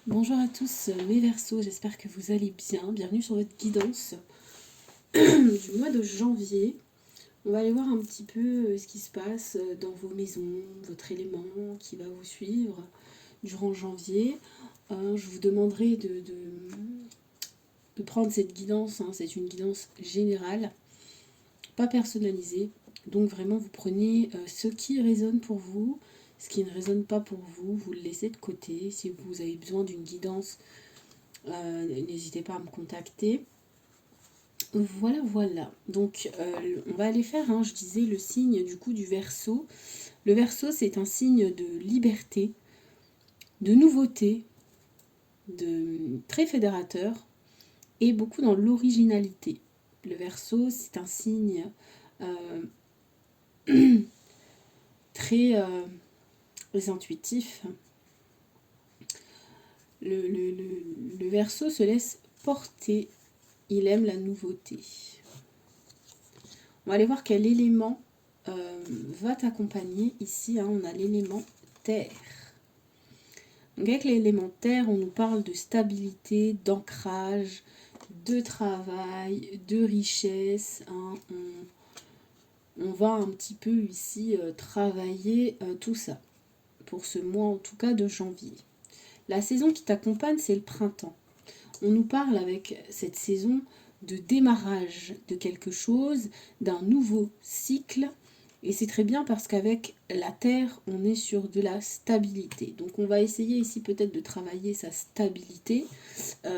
Bonjour à tous mes Verseaux, j'espère que vous allez bien. Bienvenue sur votre guidance du mois de janvier. On va aller voir un petit peu ce qui se passe dans vos maisons, votre élément qui va vous suivre durant janvier. Je vous demanderai de prendre cette guidance, c'est une guidance générale, pas personnalisée. Donc vraiment vous prenez ce qui résonne pour vous. Ce qui ne résonne pas pour vous, vous le laissez de côté. Si vous avez besoin d'une guidance, n'hésitez pas à me contacter. Voilà. Donc, on va aller faire, je disais, le signe du coup du Verseau. Le Verseau, c'est un signe de liberté, de nouveauté, de très fédérateur et beaucoup dans l'originalité. Le Verseau, c'est un signe très intuitif. Le Verseau se laisse porter. Il aime la nouveauté. On va aller voir quel élément va t'accompagner. Ici, on a l'élément terre. Donc avec l'élément terre, on nous parle de stabilité, d'ancrage, de travail, de richesse. On va un petit peu ici travailler tout ça. Pour ce mois en tout cas de janvier. La saison qui t'accompagne, c'est le printemps. On nous parle avec cette saison de démarrage de quelque chose, d'un nouveau cycle. Et c'est très bien parce qu'avec la Terre, on est sur de la stabilité. Donc on va essayer ici peut-être de travailler sa stabilité,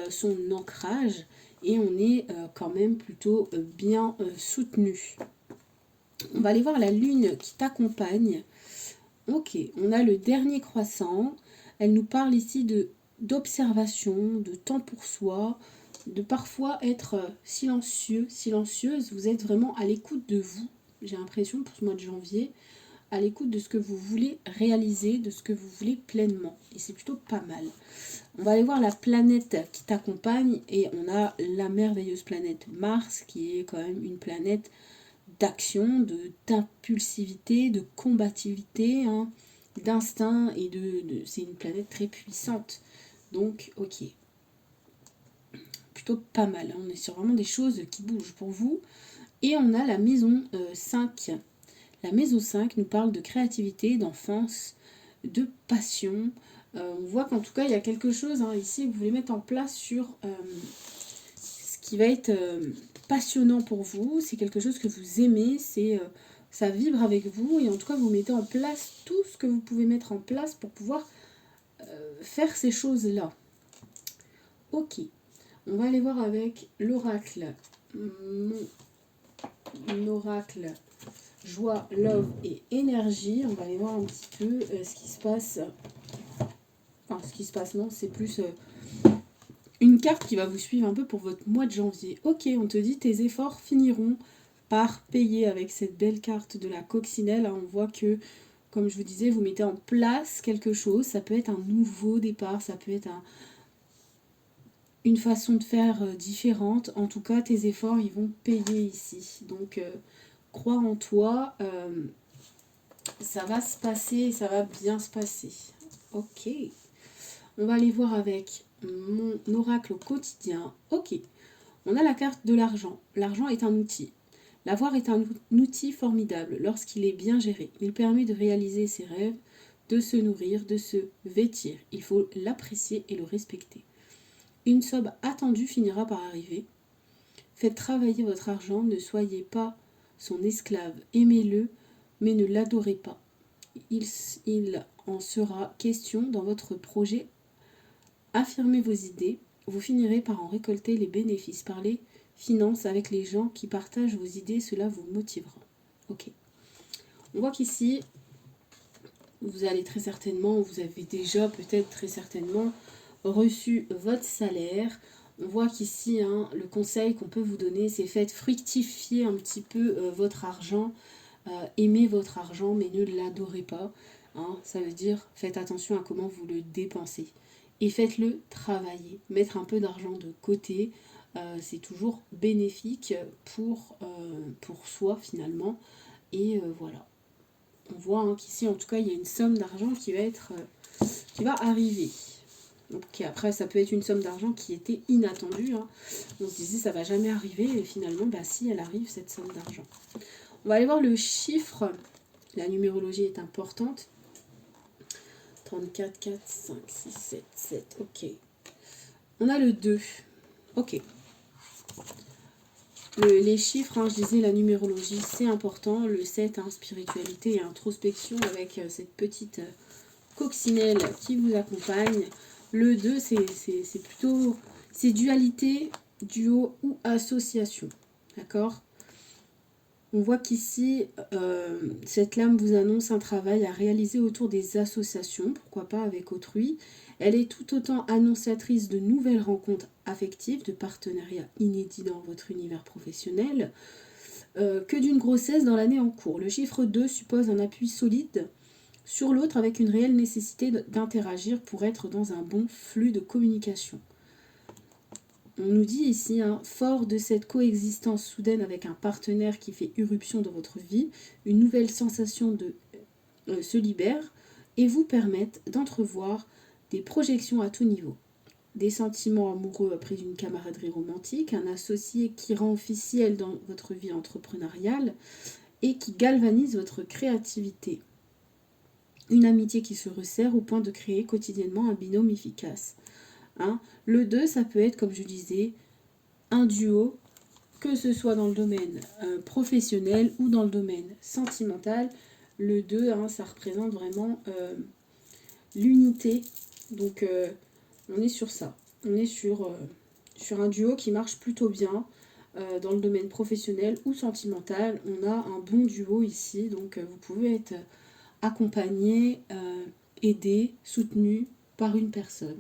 son ancrage. Et on est quand même plutôt bien soutenu. On va aller voir la Lune qui t'accompagne. Ok, on a le dernier croissant. Elle nous parle ici d'observation, de temps pour soi, de parfois être silencieux, silencieuse. Vous êtes vraiment à l'écoute de vous, j'ai l'impression, pour ce mois de janvier, à l'écoute de ce que vous voulez réaliser, de ce que vous voulez pleinement. Et c'est plutôt pas mal. On va aller voir la planète qui t'accompagne et on a la merveilleuse planète Mars qui est quand même une planète d'action, d'impulsivité, de combativité, d'instinct et c'est une planète très puissante. Donc, ok. Plutôt pas mal. On est sur vraiment des choses qui bougent pour vous. Et on a la maison 5. La maison 5 nous parle de créativité, d'enfance, de passion. On voit qu'en tout cas, il y a quelque chose ici que vous voulez mettre en place sur ce qui va être passionnant pour vous. C'est quelque chose que vous aimez, ça vibre avec vous. Et en tout cas, vous mettez en place tout ce que vous pouvez mettre en place pour pouvoir faire ces choses-là. Ok. On va aller voir avec l'oracle. Mon oracle joie, love et énergie. On va aller voir un petit peu ce qui se passe. Enfin, ce qui se passe, non, c'est plus une carte qui va vous suivre un peu pour votre mois de janvier. Ok, on te dit tes efforts finiront par payer avec cette belle carte de la coccinelle. On voit que, comme je vous disais, vous mettez en place quelque chose. Ça peut être un nouveau départ, ça peut être une façon de faire différente. En tout cas, tes efforts, ils vont payer ici. Donc, crois en toi. Ça va se passer, ça va bien se passer. Ok. On va aller voir avec mon oracle au quotidien. Ok. On a la carte de l'argent. L'argent est un outil. L'avoir est un outil formidable lorsqu'il est bien géré. Il permet de réaliser ses rêves, de se nourrir, de se vêtir. Il faut l'apprécier et le respecter. Une somme attendue finira par arriver. Faites travailler votre argent, ne soyez pas son esclave. Aimez-le, mais ne l'adorez pas. Il en sera question dans votre projet. Affirmez vos idées. Vous finirez par en récolter les bénéfices. Parlez finances avec les gens qui partagent vos idées. Cela vous motivera. Ok. On voit qu'ici, vous allez très certainement, vous avez déjà peut-être très certainement reçu votre salaire. On voit qu'ici, le conseil qu'on peut vous donner, c'est faites fructifier un petit peu votre argent. Aimez votre argent, mais ne l'adorez pas. Ça veut dire, faites attention à comment vous le dépensez. Et faites-le travailler. Mettre un peu d'argent de côté, c'est toujours bénéfique pour soi finalement. Et voilà. On voit qu'ici, en tout cas, il y a une somme d'argent qui va arriver. Ok, après, ça peut être une somme d'argent qui était inattendue. Hein. On se disait, ça va jamais arriver. Et finalement, bah si, elle arrive, cette somme d'argent. On va aller voir le chiffre. La numérologie est importante. 34, 4, 5, 6, 7, 7. Ok. On a le 2. Ok. Les chiffres, hein, je disais, la numérologie, c'est important. Le 7, hein, spiritualité et introspection avec cette petite coccinelle qui vous accompagne. Le 2, c'est plutôt... C'est dualité, duo ou association. D'accord? On voit qu'ici, cette lame vous annonce un travail à réaliser autour des associations, pourquoi pas avec autrui. Elle est tout autant annonciatrice de nouvelles rencontres affectives, de partenariats inédits dans votre univers professionnel, que d'une grossesse dans l'année en cours. Le chiffre 2 suppose un appui solide sur l'autre avec une réelle nécessité d'interagir pour être dans un bon flux de communication. On nous dit ici, hein, fort de cette coexistence soudaine avec un partenaire qui fait irruption dans votre vie, une nouvelle sensation se libère et vous permettent d'entrevoir des projections à tout niveau. Des sentiments amoureux après une camaraderie romantique, un associé qui rend officiel dans votre vie entrepreneuriale et qui galvanise votre créativité. Une amitié qui se resserre au point de créer quotidiennement un binôme efficace. Hein. Le 2, ça peut être, comme je disais, un duo, que ce soit dans le domaine professionnel ou dans le domaine sentimental. Le 2, hein, ça représente vraiment l'unité. Donc, on est sur ça. On est sur un duo qui marche plutôt bien dans le domaine professionnel ou sentimental. On a un bon duo ici. Donc, vous pouvez être accompagné, aidé, soutenu par une personne.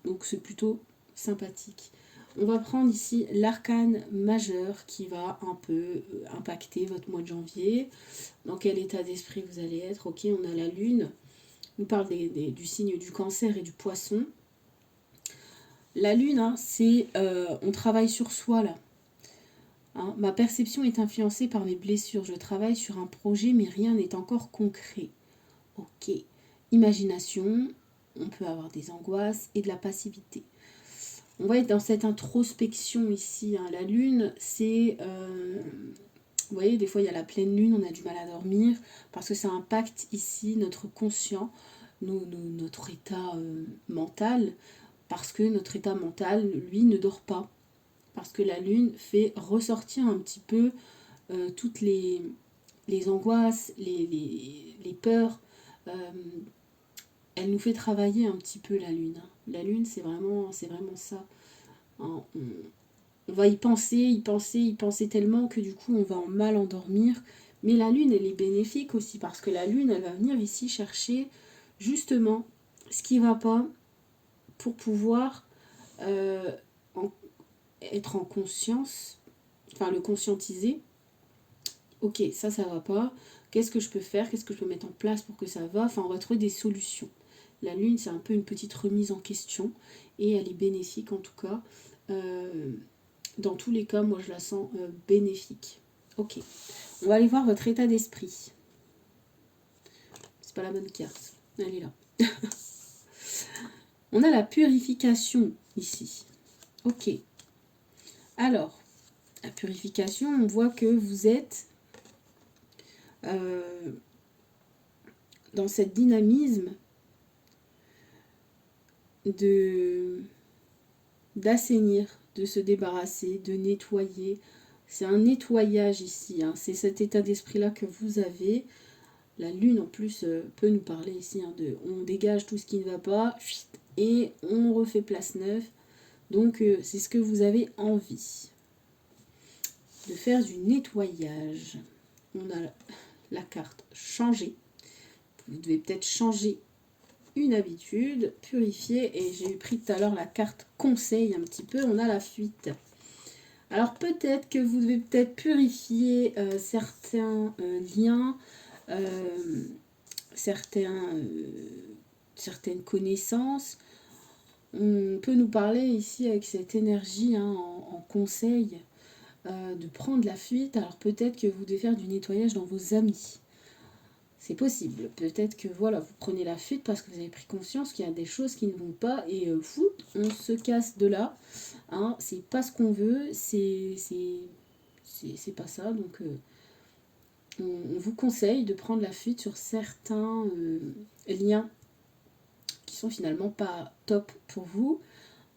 Donc, c'est plutôt sympathique. On va prendre ici l'arcane majeur qui va un peu impacter votre mois de janvier. Dans quel état d'esprit vous allez être? Ok, on a la lune. On parle du signe du cancer et du poisson. La lune, hein, c'est on travaille sur soi là. Hein, ma perception est influencée par mes blessures. Je travaille sur un projet, mais rien n'est encore concret. Ok. Imagination, on peut avoir des angoisses et de la passivité. On va être dans cette introspection ici. Hein. La lune, c'est... vous voyez, des fois, il y a la pleine lune, on a du mal à dormir, parce que ça impacte ici notre conscient, notre état mental, parce que notre état mental, lui, ne dort pas. Parce que la lune fait ressortir un petit peu toutes les angoisses, les peurs. Elle nous fait travailler un petit peu la lune. La lune, c'est vraiment ça. Hein, on va y penser tellement que du coup, on va en mal endormir. Mais la lune, elle est bénéfique aussi, parce que la lune, elle va venir ici chercher justement ce qui ne va pas pour pouvoir être en conscience, enfin le conscientiser. Ok, ça va pas. Qu'est-ce que je peux faire? Qu'est-ce que je peux mettre en place pour que ça va? Enfin, on va trouver des solutions. La lune, c'est un peu une petite remise en question et elle est bénéfique en tout cas. Dans tous les cas, moi je la sens bénéfique. Ok, on va aller voir votre état d'esprit. C'est pas la bonne carte. Elle est là. On a la purification ici. Ok. Alors, la purification, on voit que vous êtes dans cette dynamisme d'assainir, de se débarrasser, de nettoyer. C'est un nettoyage ici. Hein. C'est cet état d'esprit-là que vous avez. La lune, en plus, peut nous parler ici de on dégage tout ce qui ne va pas et on refait place neuve. Donc, c'est ce que vous avez envie de faire du nettoyage. On a la carte changer. Vous devez peut-être changer une habitude, purifier, et j'ai pris tout à l'heure la carte conseil un petit peu, on a la fuite. Alors peut-être que vous devez peut-être purifier certains liens, certaines connaissances. On peut nous parler ici avec cette énergie en conseil de prendre la fuite. Alors peut-être que vous devez faire du nettoyage dans vos amis. C'est possible. Peut-être que voilà, vous prenez la fuite parce que vous avez pris conscience qu'il y a des choses qui ne vont pas et fou, on se casse de là. Hein, c'est pas ce qu'on veut, c'est pas ça. Donc on vous conseille de prendre la fuite sur certains liens qui sont finalement pas top pour vous.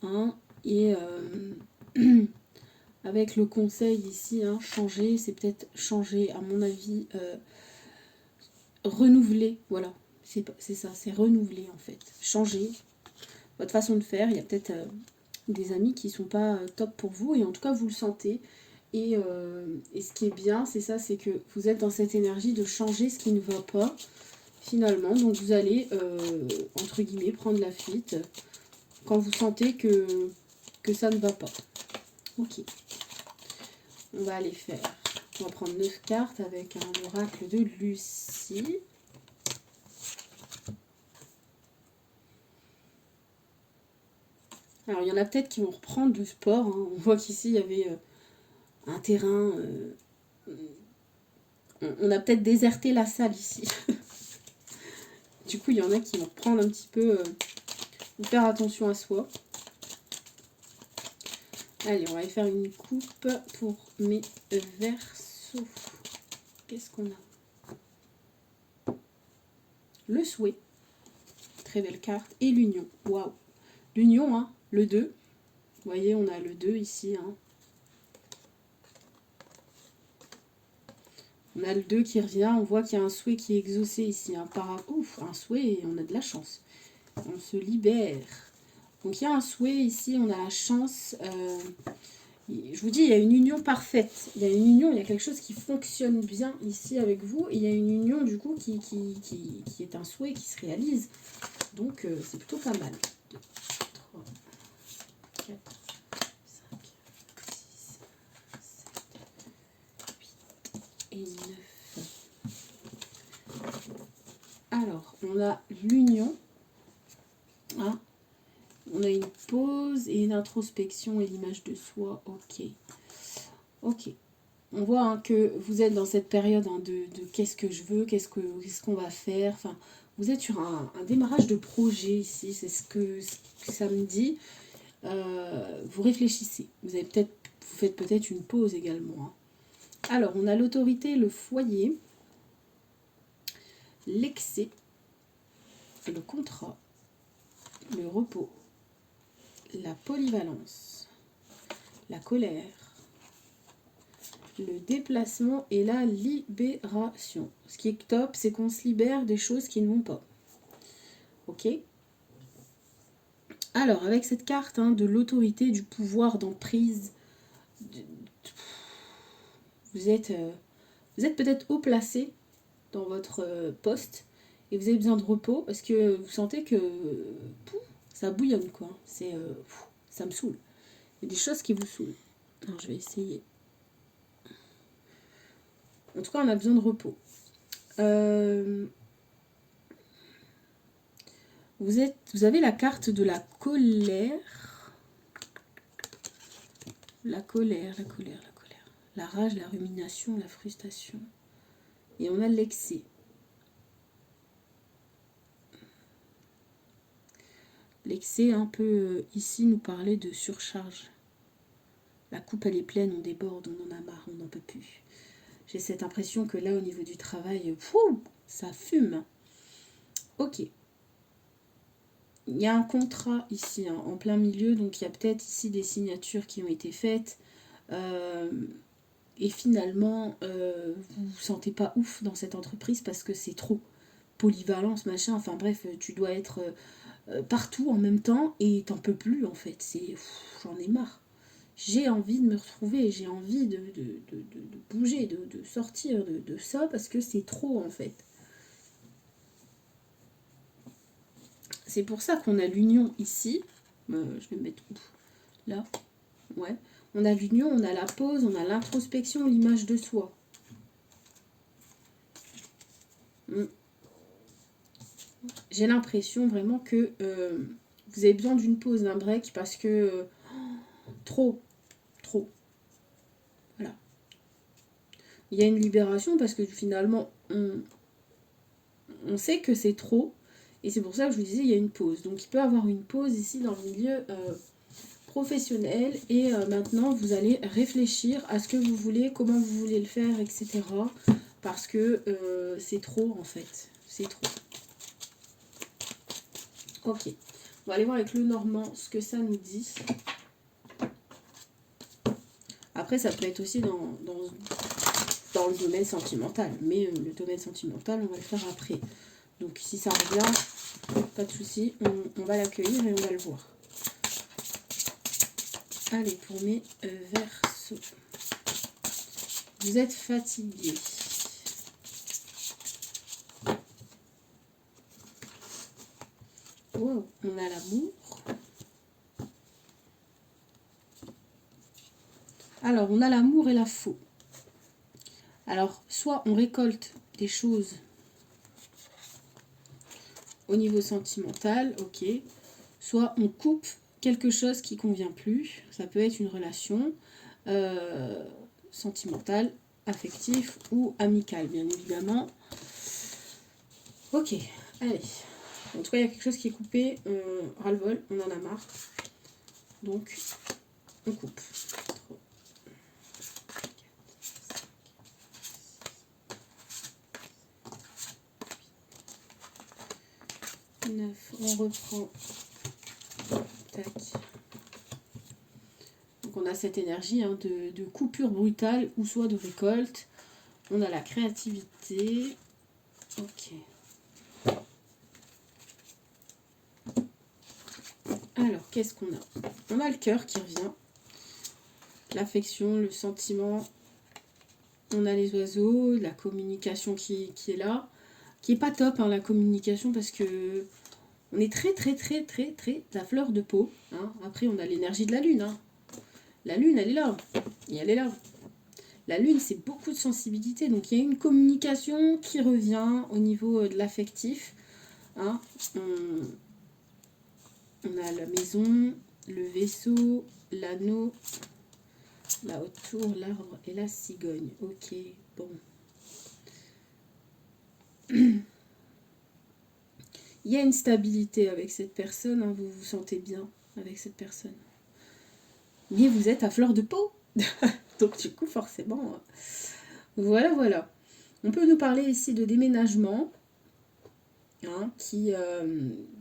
Hein, et avec le conseil ici, hein, changer, c'est peut-être changer, à mon avis, renouveler, voilà, c'est ça, c'est renouveler en fait, changer votre façon de faire. Il y a peut-être des amis qui sont pas top pour vous, et en tout cas vous le sentez, et ce qui est bien, c'est ça, c'est que vous êtes dans cette énergie de changer ce qui ne va pas, finalement, donc vous allez, entre guillemets, prendre la fuite, quand vous sentez que ça ne va pas. Ok, on va aller faire, on va prendre 9 cartes avec un oracle de Lucie. Alors, il y en a peut-être qui vont reprendre du sport. Hein. On voit qu'ici, il y avait un terrain. On a peut-être déserté la salle ici. Du coup, il y en a qui vont reprendre un petit peu. Faire attention à soi. Allez, on va aller faire une coupe pour mes versos. Qu'est-ce qu'on a? Le souhait. Très belle carte. Et l'union. Waouh. L'union, hein. Le 2. Vous voyez, on a le 2 ici. Hein. On a le 2 qui revient. On voit qu'il y a un souhait qui est exaucé ici. Hein. Ouf, un souhait et on a de la chance. On se libère. Donc il y a un souhait ici. On a la chance. Je vous dis, il y a une union parfaite. Il y a une union, il y a quelque chose qui fonctionne bien ici avec vous. Et il y a une union du coup qui est un souhait qui se réalise. Donc c'est plutôt pas mal. 2, 3, 4, 5, 6, 7, 8 et 9. Alors, on a l'union. Hein, on a une pause et une introspection et l'image de soi. Ok. Ok. On voit hein, que vous êtes dans cette période hein, de qu'est-ce que je veux, qu'est-ce qu'on va faire. Enfin, vous êtes sur un démarrage de projet ici. C'est ce que ça me dit. Vous réfléchissez. Vous faites peut-être une pause également. Hein. Alors, on a l'autorité, le foyer, l'excès, le contrat, le repos, la polyvalence, la colère, le déplacement et la libération. Ce qui est top, c'est qu'on se libère des choses qui ne vont pas. Ok ? Alors, avec cette carte hein, de l'autorité, du pouvoir d'emprise, vous êtes peut-être haut placé dans votre poste et vous avez besoin de repos parce que vous sentez que ça bouillonne quoi. Ça me saoule. Il y a des choses qui vous saoulent. Alors, je vais essayer. En tout cas, on a besoin de repos. Vous avez la carte de la colère. La colère. La rage, la rumination, la frustration. Et on a l'excès. L'excès, un peu, ici, nous parlait de surcharge. La coupe, elle est pleine, on déborde, on en a marre, on n'en peut plus. J'ai cette impression que là, au niveau du travail, ça fume. Ok. Il y a un contrat ici, hein, en plein milieu, donc il y a peut-être ici des signatures qui ont été faites. Et finalement, vous vous sentez pas ouf dans cette entreprise parce que c'est trop polyvalence, machin. Enfin bref, tu dois être partout en même temps et t'en peux plus en fait. J'en ai marre. J'ai envie de me retrouver, j'ai envie de bouger, de sortir de ça parce que c'est trop en fait. C'est pour ça qu'on a l'union ici. Je vais me mettre où ? Là. Ouais. On a l'union, on a la pause, on a l'introspection, l'image de soi. J'ai l'impression vraiment que vous avez besoin d'une pause, d'un break, parce que trop. Voilà. Il y a une libération parce que finalement, on sait que c'est trop. Et c'est pour ça que je vous disais, il y a une pause. Donc il peut y avoir une pause ici dans le milieu professionnel. Et maintenant, vous allez réfléchir à ce que vous voulez, comment vous voulez le faire, etc. Parce que c'est trop en fait. C'est trop. Ok. On va aller voir avec le Normand ce que ça nous dit. Après, ça peut être aussi dans le domaine sentimental. Mais le domaine sentimental, on va le faire après. Donc si ça revient, pas de souci, on va l'accueillir et on va le voir. Allez, pour mes Verseaux. Vous êtes fatigué. Wow, on a l'amour. Alors, on a l'amour et la faux. Alors, soit on récolte des choses au niveau sentimental, ok. Soit on coupe quelque chose qui ne convient plus. Ça peut être une relation sentimentale, affective ou amicale, bien évidemment. Ok, allez. En tout cas, il y a quelque chose qui est coupé. Ras-le-bol, on en a marre. Donc, on coupe. 9, on reprend. Tac. Donc on a cette énergie hein, de coupure brutale ou soit de récolte. On a la créativité. Ok. Alors, qu'est-ce qu'on a? On a le cœur qui revient. L'affection, le sentiment. On a les oiseaux, la communication qui est là. Qui est pas top hein, la communication parce que on est très à fleur de peau. Hein. Après, on a l'énergie de la lune. Hein. La lune, elle est là. Et elle est là. La lune, c'est beaucoup de sensibilité. Donc, il y a une communication qui revient au niveau de l'affectif. Hein. On a la maison, le vaisseau, l'anneau, la haute tour, l'arbre et la cigogne. Ok, bon. Il y a une stabilité avec cette personne. Hein. Vous vous sentez bien avec cette personne. Mais vous êtes à fleur de peau. Donc, du coup, forcément... Voilà. On peut nous parler ici de déménagement. Hein,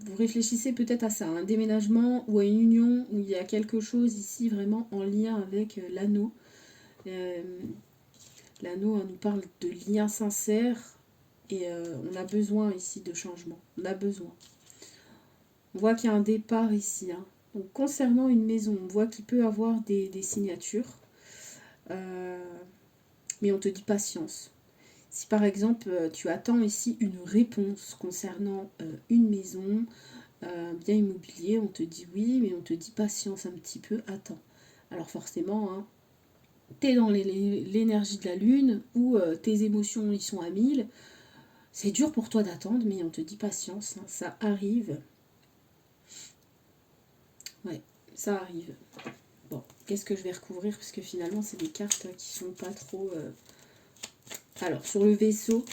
vous réfléchissez peut-être à ça, un déménagement ou à une union où il y a quelque chose ici vraiment en lien avec l'anneau. L'anneau nous parle de lien sincère et on a besoin ici de changement. On a besoin. On voit qu'il y a un départ ici. Hein. Donc concernant une maison, on voit qu'il peut y avoir des signatures. Mais on te dit patience. Si par exemple tu attends ici une réponse concernant une maison, bien immobilier, on te dit oui, mais on te dit patience un petit peu, attends. Alors forcément, hein, tu es dans l'énergie de la lune ou tes émotions y sont à 1000. C'est dur pour toi d'attendre, mais on te dit patience, hein, ça arrive. Ouais, ça arrive. Bon, qu'est-ce que je vais recouvrir parce que finalement, c'est des cartes qui sont pas trop... Alors, sur le vaisseau,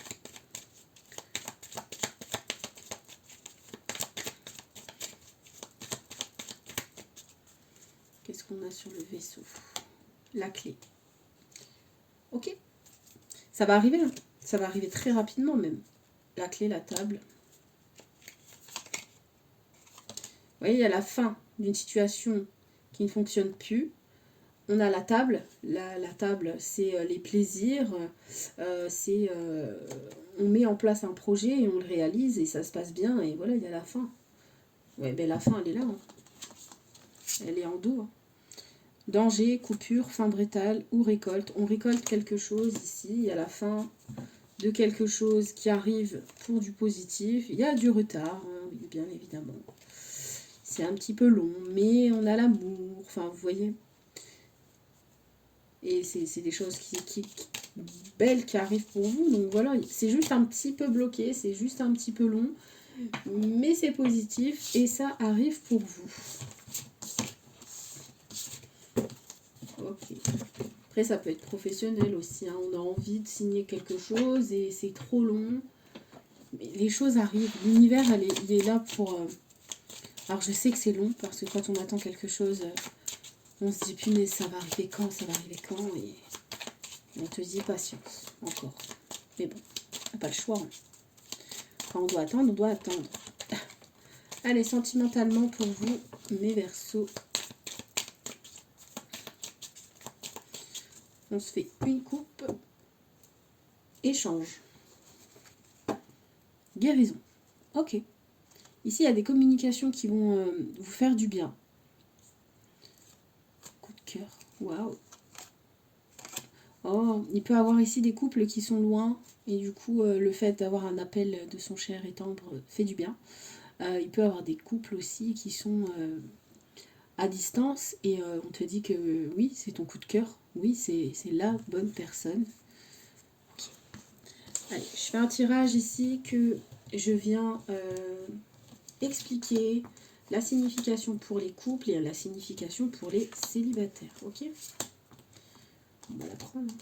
qu'est-ce qu'on a sur le vaisseau? La clé. Ok. Ça va arriver. Hein. Ça va arriver très rapidement même. La clé, la table. Vous voyez, il y a la fin d'une situation qui ne fonctionne plus. On a la table. La table, c'est les plaisirs. On met en place un projet et on le réalise et ça se passe bien. Et voilà, il y a la fin. Ouais, ben la fin, elle est là. Hein. Elle est en dos. Hein. Danger, coupure, fin brutale ou récolte. On récolte quelque chose ici. Il y a la fin de quelque chose qui arrive pour du positif. Il y a du retard, hein, bien évidemment. C'est un petit peu long, mais on a l'amour. Enfin, vous voyez. Et c'est des choses belles qui arrivent pour vous. Donc voilà, c'est juste un petit peu bloqué, c'est juste un petit peu long. Mais c'est positif et ça arrive pour vous. Ok. Après, ça peut être professionnel aussi. Hein. On a envie de signer quelque chose et c'est trop long. Mais les choses arrivent. L'univers, il est là pour... Alors je sais que c'est long, parce que quand on attend quelque chose, on se dit, punaise, ça va arriver quand, ça va arriver quand, et on te dit patience, encore. Mais bon, on n'a pas le choix. Hein. Quand on doit attendre, on doit attendre. Allez, sentimentalement pour vous, mes Verseaux. On se fait une coupe. Échange. Guérison. Ok. Ici, il y a des communications qui vont vous faire du bien. Coup de cœur. Waouh. Oh, il peut y avoir ici des couples qui sont loin. Et du coup, le fait d'avoir un appel de son cher et tendre fait du bien. Il peut y avoir des couples aussi qui sont à distance. Et on te dit que oui, c'est ton coup de cœur. Oui, c'est la bonne personne. Okay. Allez, je fais un tirage ici que je viens expliquer la signification pour les couples et la signification pour les célibataires. Ok? On va la prendre.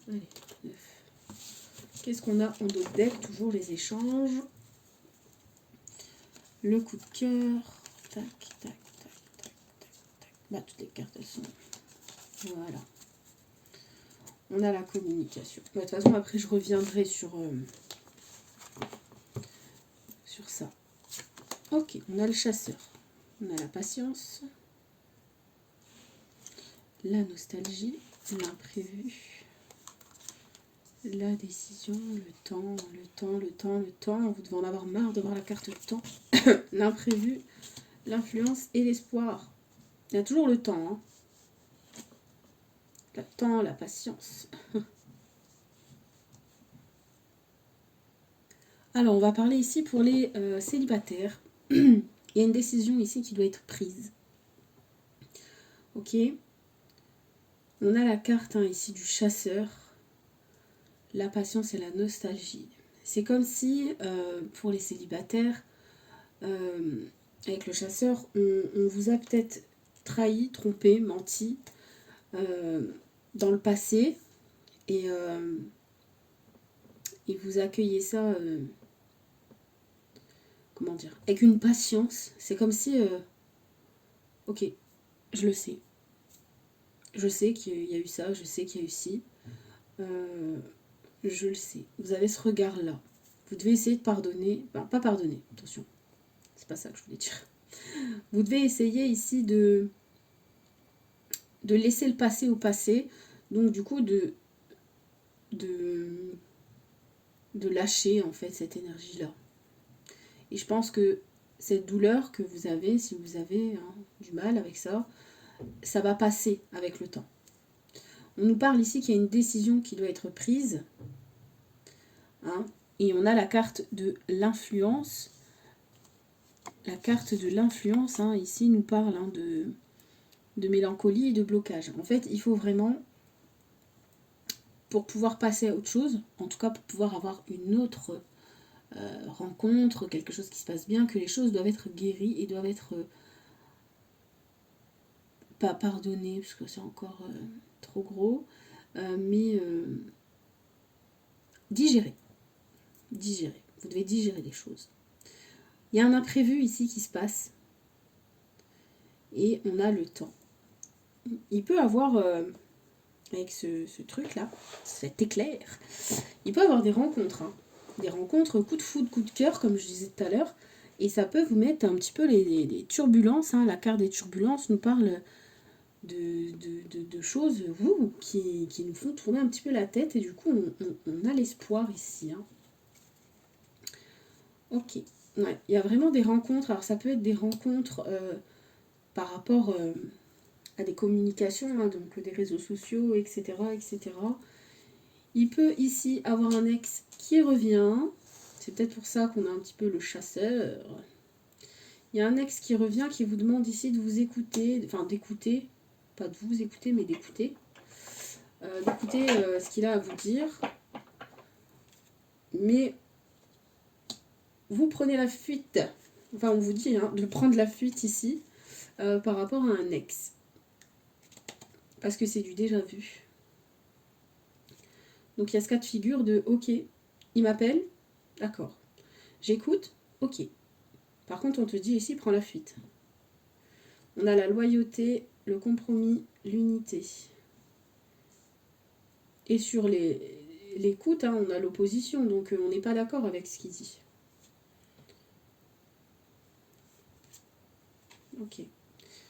Allez, 9. Qu'est-ce qu'on a en dos de deck? Toujours les échanges. Le coup de cœur. Tac, tac, tac, tac, tac, tac. Bah, toutes les cartes, elles sont... Voilà. On a la communication. Bah, de toute façon, après, je reviendrai sur ça. Ok, on a le chasseur. On a la patience. La nostalgie. L'imprévu. La décision, le temps. Vous devez en avoir marre de voir la carte temps. L'imprévu, l'influence et l'espoir. Il y a toujours le temps. Hein. Le temps, la patience. Alors, on va parler ici pour les célibataires. Il y a une décision ici qui doit être prise. Ok. On a la carte ici du chasseur. La patience et la nostalgie. C'est comme si, pour les célibataires, avec le chasseur, on vous a peut-être trahi, trompé, menti dans le passé et vous accueillez ça, comment dire, avec une patience. C'est comme si, ok, je le sais. Je sais qu'il y a eu ça, je sais qu'il y a eu ci. Je le sais. Vous avez ce regard-là. Vous devez essayer de pardonner. Enfin, pas pardonner, attention. C'est pas ça que je voulais dire. Vous devez essayer ici de laisser le passé au passé. Donc du coup de lâcher en fait cette énergie-là. Et je pense que cette douleur que vous avez, si vous avez du mal avec ça, ça va passer avec le temps. On nous parle ici qu'il y a une décision qui doit être prise. Hein, et on a la carte de l'influence. La carte de l'influence, ici, nous parle de mélancolie et de blocage. En fait, il faut vraiment, pour pouvoir passer à autre chose, en tout cas pour pouvoir avoir une autre rencontre, quelque chose qui se passe bien, que les choses doivent être guéries et doivent être pas pardonnées, parce que c'est encore trop gros, mais digérer. Vous devez digérer des choses. Il y a un imprévu ici qui se passe. Et on a le temps. Il peut avoir, avec ce truc-là, cet éclair, il peut avoir des rencontres. Des rencontres coup de foudre, coup de cœur, comme je disais tout à l'heure. Et ça peut vous mettre un petit peu les turbulences. La carte des turbulences nous parle de choses qui nous font tourner un petit peu la tête. Et du coup, on a l'espoir ici. Ok. Ouais, il y a vraiment des rencontres. Alors, ça peut être des rencontres par rapport à des communications, donc des réseaux sociaux, etc., etc. Il peut ici avoir un ex qui revient. C'est peut-être pour ça qu'on a un petit peu le chasseur. Il y a un ex qui revient qui vous demande ici de vous écouter, enfin d'écouter, pas de vous écouter, mais d'écouter. D'écouter ce qu'il a à vous dire. Mais vous prenez la fuite. Enfin, on vous dit de prendre la fuite ici par rapport à un ex. Parce que c'est du déjà vu. Donc il y a ce cas de figure de ok, il m'appelle, d'accord. J'écoute, ok. Par contre, on te dit ici, prends la fuite. On a la loyauté, le compromis, l'unité. Et sur l'écoute, hein, on a l'opposition, donc on n'est pas d'accord avec ce qu'il dit. Ok.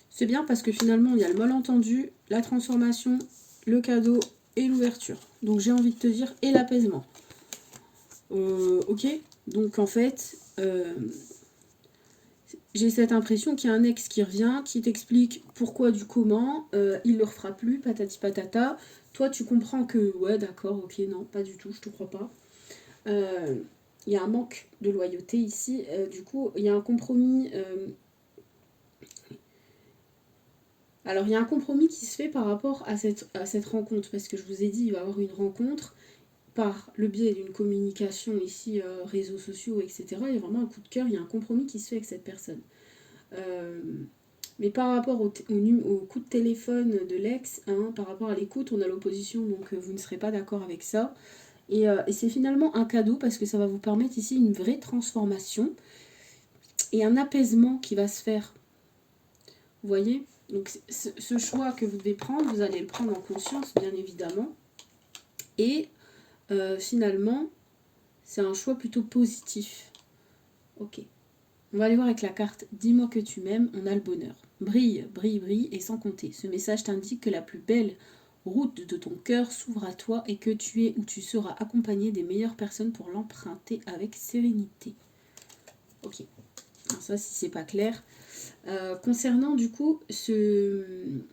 C'est bien parce que finalement, il y a le malentendu, la transformation, le cadeau et l'ouverture. Donc j'ai envie de te dire, et l'apaisement. Ok. Donc en fait, j'ai cette impression qu'il y a un ex qui revient, qui t'explique pourquoi du comment, il le refera plus, patati patata. Toi, tu comprends que, ouais, d'accord, ok, non, pas du tout, je te crois pas. Il y a un manque de loyauté ici. Du coup, il y a un compromis. Alors, il y a un compromis qui se fait par rapport à cette rencontre, parce que je vous ai dit, il va y avoir une rencontre par le biais d'une communication ici, réseaux sociaux, etc. Il y a vraiment un coup de cœur, il y a un compromis qui se fait avec cette personne. Mais par rapport au coup de téléphone de l'ex, hein, par rapport à l'écoute, on a l'opposition, donc vous ne serez pas d'accord avec ça. Et c'est finalement un cadeau parce que ça va vous permettre ici une vraie transformation et un apaisement qui va se faire. Vous voyez? Donc ce choix que vous devez prendre, vous allez le prendre en conscience, bien évidemment. Et finalement, c'est un choix plutôt positif. Ok. On va aller voir avec la carte « Dis-moi que tu m'aimes », on a le bonheur. Brille, brille, brille et sans compter. Ce message t'indique que la plus belle route de ton cœur s'ouvre à toi et que tu es ou tu seras accompagné des meilleures personnes pour l'emprunter avec sérénité. Ok. Alors ça, si c'est pas clair. Concernant du coup cette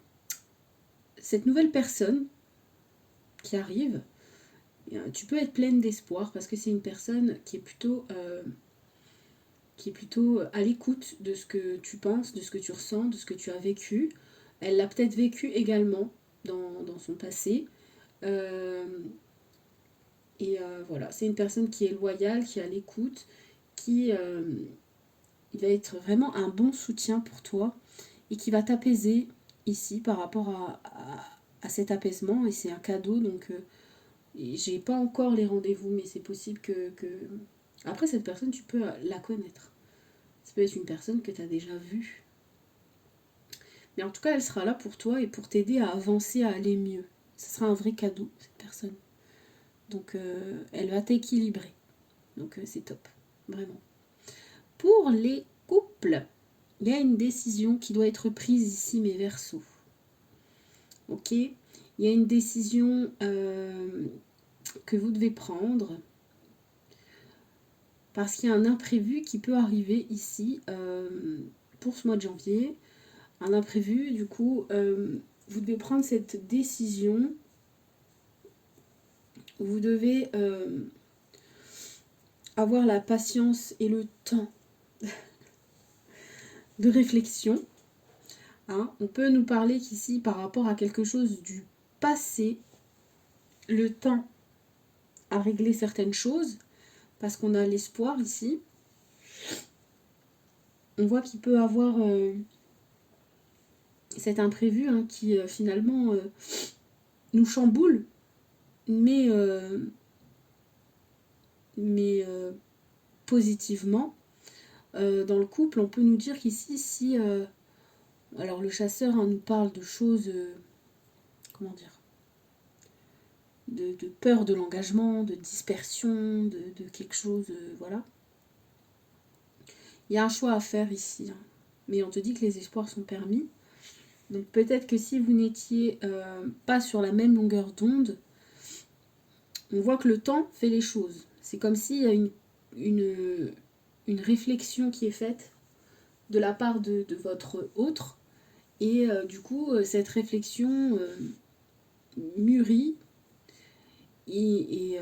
nouvelle personne qui arrive, tu peux être pleine d'espoir parce que c'est une personne qui est plutôt à l'écoute de ce que tu penses, de ce que tu ressens, de ce que tu as vécu. Elle l'a peut-être vécu également dans son passé. Voilà, c'est une personne qui est loyale, qui est à l'écoute, qui va être vraiment un bon soutien pour toi et qui va t'apaiser ici par rapport à cet apaisement. Et c'est un cadeau, donc j'ai pas encore les rendez-vous, mais c'est possible que... Après, cette personne, tu peux la connaître. Ça peut être une personne que tu as déjà vue. Mais en tout cas, elle sera là pour toi et pour t'aider à avancer, à aller mieux. Ce sera un vrai cadeau, cette personne. Donc, elle va t'équilibrer. Donc, c'est top. Vraiment. Pour les couples, il y a une décision qui doit être prise ici, mes Verseaux. Ok ? Il y a une décision que vous devez prendre parce qu'il y a un imprévu qui peut arriver ici pour ce mois de janvier. Un imprévu, du coup, vous devez prendre cette décision. Vous devez avoir la patience et le temps de réflexion. Hein. On peut nous parler qu'ici, par rapport à quelque chose du passé, le temps à régler certaines choses, parce qu'on a l'espoir ici. On voit qu'il peut avoir cet imprévu hein, qui finalement nous chamboule, mais positivement. Dans le couple, on peut nous dire qu'ici, si... alors le chasseur hein, nous parle de choses... comment dire de peur de l'engagement, de dispersion, de quelque chose... voilà. Il y a un choix à faire ici. Hein. Mais on te dit que les espoirs sont permis. Donc peut-être que si vous n'étiez pas sur la même longueur d'onde, on voit que le temps fait les choses. C'est comme s'il y a une réflexion qui est faite de la part de votre autre. Et du coup, cette réflexion mûrit et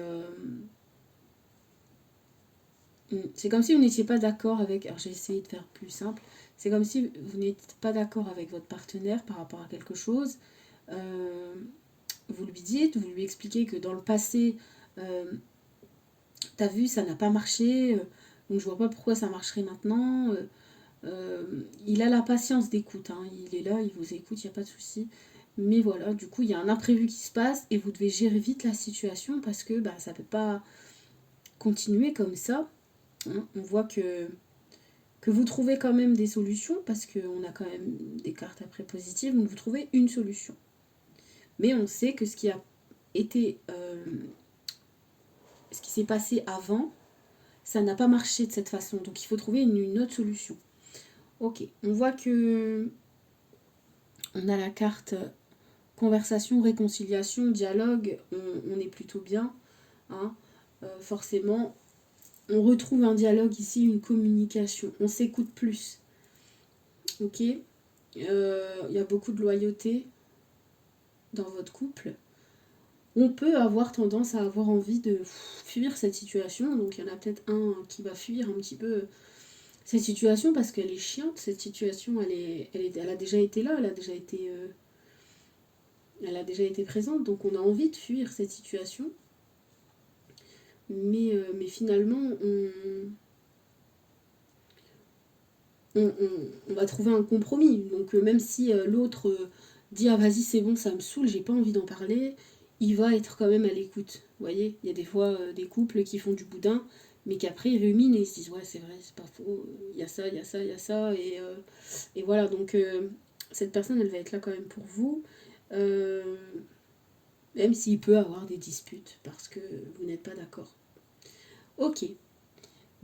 c'est comme si vous n'étiez pas d'accord avec... Alors j'ai essayé de faire plus simple. C'est comme si vous n'étiez pas d'accord avec votre partenaire par rapport à quelque chose. Vous lui dites, vous lui expliquez que dans le passé, t'as vu, ça n'a pas marché, donc je vois pas pourquoi ça marcherait maintenant. Il a la patience d'écoute, hein, il est là, il vous écoute, il n'y a pas de souci. Mais voilà, du coup, il y a un imprévu qui se passe et vous devez gérer vite la situation parce que ça ne peut pas continuer comme ça. Hein. On voit que vous trouvez quand même des solutions parce qu'on a quand même des cartes après positives, donc vous trouvez une solution. Mais on sait que ce qui a été... ce qui s'est passé avant, ça n'a pas marché de cette façon. Donc il faut trouver une autre solution. Ok, on voit que on a la carte conversation, réconciliation, dialogue, on est plutôt bien. Hein. Forcément, on retrouve un dialogue ici, une communication. On s'écoute plus. Ok, il y a beaucoup de loyauté dans votre couple. On peut avoir tendance à avoir envie de fuir cette situation. Donc il y en a peut-être un qui va fuir un petit peu cette situation parce qu'elle est chiante. Cette situation, elle a déjà été là, elle a déjà été présente. Donc on a envie de fuir cette situation. Mais finalement, on va trouver un compromis. Donc même si l'autre dit ah vas-y c'est bon, ça me saoule, j'ai pas envie d'en parler, il va être quand même à l'écoute. Vous voyez, il y a des fois des couples qui font du boudin, mais qu'après ils ruminent et ils se disent ouais c'est vrai, c'est pas faux, il y a ça, il y a ça, il y a ça, et voilà, donc cette personne elle va être là quand même pour vous, même s'il peut avoir des disputes parce que vous n'êtes pas d'accord. Ok,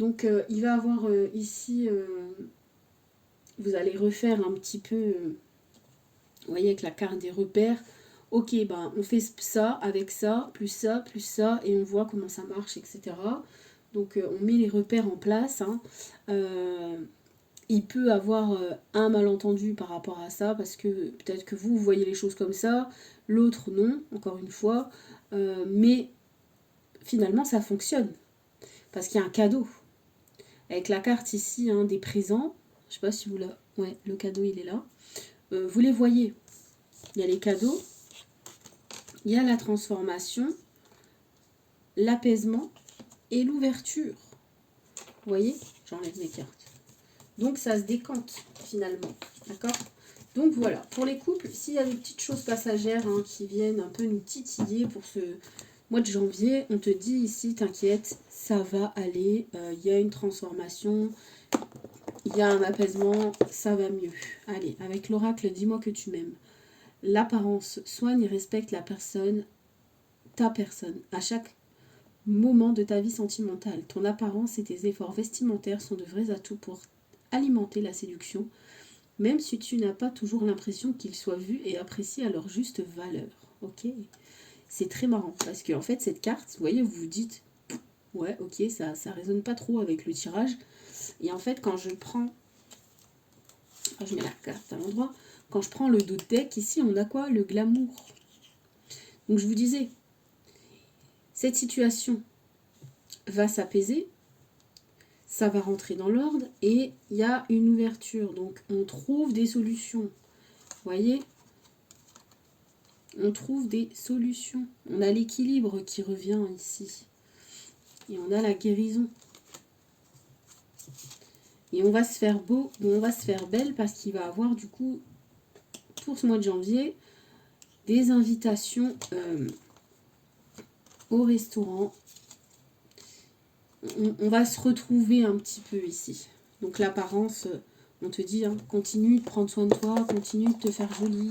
donc il va avoir ici... vous allez refaire un petit peu, vous voyez, avec la carte des repères. Ok, on fait ça, avec ça, plus ça, et on voit comment ça marche, etc. Donc, on met les repères en place. Hein. Il peut avoir un malentendu par rapport à ça, parce que peut-être que vous voyez les choses comme ça, l'autre non, encore une fois. Mais finalement, ça fonctionne, parce qu'il y a un cadeau. Avec la carte ici, hein, des présents, je sais pas si vous l'avez... Ouais, le cadeau, il est là. Vous les voyez. Il y a les cadeaux, il y a la transformation, l'apaisement et l'ouverture. Vous voyez, j'enlève mes cartes. Donc ça se décante finalement. D'accord? Donc voilà, pour les couples, s'il y a des petites choses passagères qui viennent un peu nous titiller pour ce mois de janvier, on te dit ici, t'inquiète, ça va aller, il y a une transformation, il y a un apaisement, ça va mieux. Allez, avec l'oracle, dis-moi que tu m'aimes. L'apparence soigne et respecte la personne, ta personne, à chaque moment de ta vie sentimentale. Ton apparence et tes efforts vestimentaires sont de vrais atouts pour alimenter la séduction, même si tu n'as pas toujours l'impression qu'ils soient vus et appréciés à leur juste valeur. Ok, c'est très marrant parce que en fait cette carte, vous voyez, vous vous dites ouais, ok, ça résonne pas trop avec le tirage. Et en fait, quand je prends, je mets la carte à l'endroit. Quand je prends le dos de deck, ici, on a quoi? Le glamour. Donc je vous disais, cette situation va s'apaiser, ça va rentrer dans l'ordre et il y a une ouverture. Donc on trouve des solutions. Vous voyez? On trouve des solutions. On a l'équilibre qui revient ici. Et on a la guérison. Et on va se faire beau, on va se faire belle parce qu'il va avoir du coup, pour ce mois de janvier, des invitations au restaurant. On va se retrouver un petit peu ici. Donc l'apparence, on te dit, continue de prendre soin de toi, continue de te faire jolie.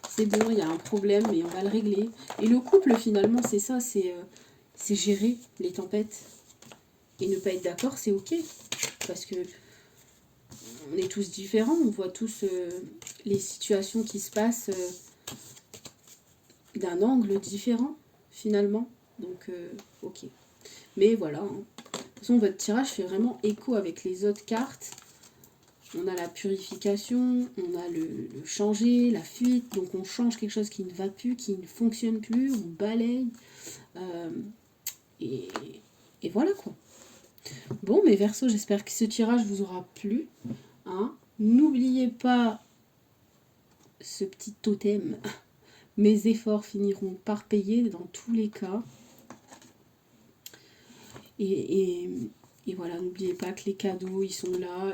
C'est bon, il y a un problème, mais on va le régler. Et le couple, finalement, c'est ça, c'est gérer les tempêtes. Et ne pas être d'accord, c'est ok. Parce que on est tous différents, on voit tous les situations qui se passent d'un angle différent, finalement. Donc, ok. Mais voilà. De toute façon, votre tirage fait vraiment écho avec les autres cartes. On a la purification, on a le changer, la fuite. Donc, on change quelque chose qui ne va plus, qui ne fonctionne plus. On balaye. Et voilà, quoi. Bon, mes Verseaux, j'espère que ce tirage vous aura plu. N'oubliez pas ce petit totem. Mes efforts finiront par payer dans tous les cas. Et voilà, n'oubliez pas que les cadeaux, ils sont là.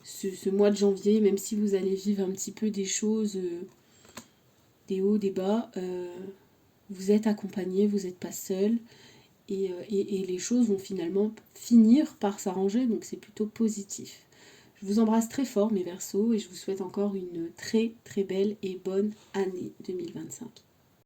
ce mois de janvier, même si vous allez vivre un petit peu des choses, des hauts, des bas, vous êtes accompagné, vous n'êtes pas seul. Et les choses vont finalement finir par s'arranger, donc c'est plutôt positif. Je vous embrasse très fort mes Verseaux et je vous souhaite encore une très très belle et bonne année 2025.